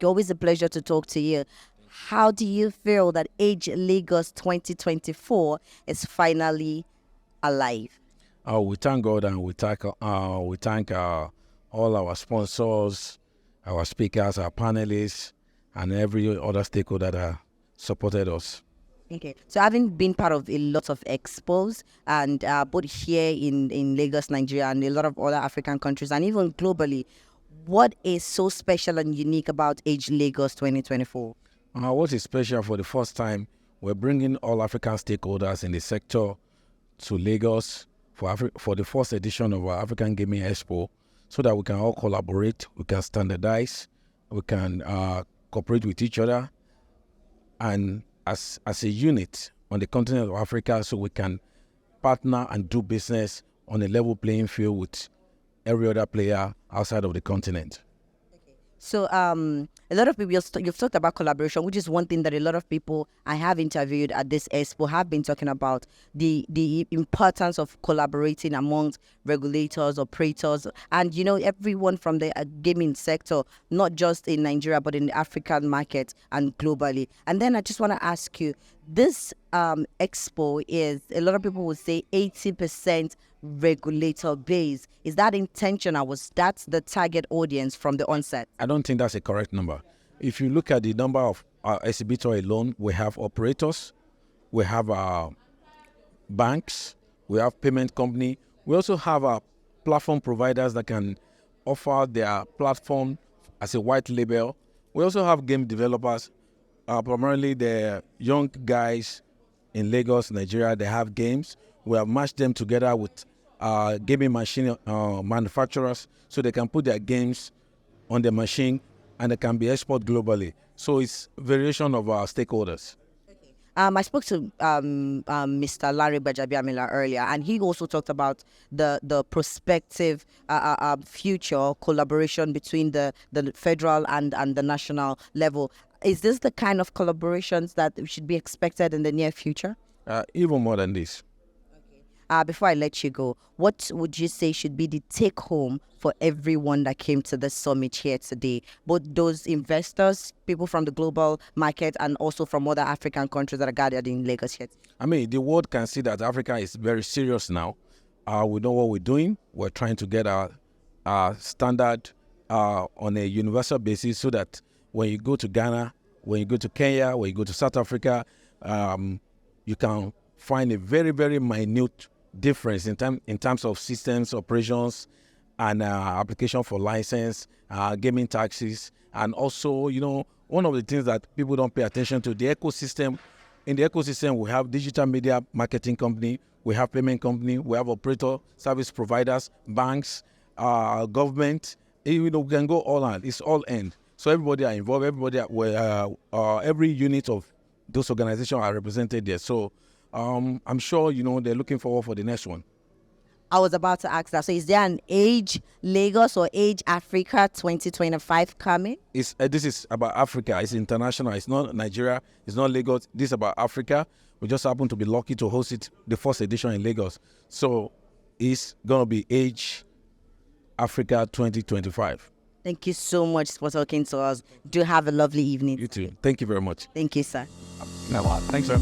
Always a pleasure to talk to you. How do you feel that Age Lagos 2024 is finally alive? We thank God and we thank all our sponsors, our speakers, our panelists, and every other stakeholder that supported us. Okay, so having been part of a lot of expos and both here in Lagos, Nigeria, and a lot of other African countries, and even globally, what is so special and unique about Age Lagos 2024? What is special for the first time, we're bringing all African stakeholders in the sector to Lagos for the first edition of our African Gaming Expo, so that we can all collaborate, we can standardize, we can cooperate with each other, and as a unit on the continent of Africa, so we can partner and do business on a level playing field with every other player outside of the continent. So a lot of people, you've talked about collaboration, which is one thing that a lot of people I have interviewed at this expo have been talking about, the importance of collaborating amongst regulators, operators, and, everyone from the gaming sector, not just in Nigeria, but in the African market and globally. And then I just want to ask you, this expo is, a lot of people would say, 80% regulator base. Is that intentional? Was that the target audience from the onset? I don't think that's a correct number. If you look at the number of exhibitors alone, we have operators, we have banks, we have payment company, we also have platform providers that can offer their platform as a white label. We also have game developers, primarily the young guys in Lagos, Nigeria. They have games. We have matched them together with gaming machine manufacturers, so they can put their games on the machine and they can be exported globally. So it's variation of our stakeholders. I spoke to Mr. Larry Bajabiamila earlier, and he also talked about the prospective future collaboration between the federal and the national level. Is this the kind of collaborations that should be expected in the near future? Even more than this. Before I let you go, what would you say should be the take home for everyone that came to the summit here today? Both those investors, people from the global market, and also from other African countries that are gathered in Lagos here. I mean, the world can see that Africa is very serious now. We know what we're doing. We're trying to get our standard on a universal basis, so that when you go to Ghana, when you go to Kenya, when you go to South Africa, you can find a very, very minute difference in terms of systems, operations, and application for license, gaming taxes, and also, one of the things that people don't pay attention to, the ecosystem. In the ecosystem, we have digital media marketing company, we have payment company, we have operator, service providers, banks, government. We can go all on. It's all end. So everybody are involved. Every unit of those organizations are represented there. So I'm sure, they're looking forward for the next one. I was about to ask that. So is there an Age Lagos or Age Africa 2025 coming? This is about Africa. It's international. It's not Nigeria. It's not Lagos. This is about Africa. We just happen to be lucky to host it, the first edition in Lagos. So it's going to be Age Africa 2025. Thank you so much for talking to us. Do have a lovely evening. You too. Thank you very much. Thank you, sir. No, thanks, sir.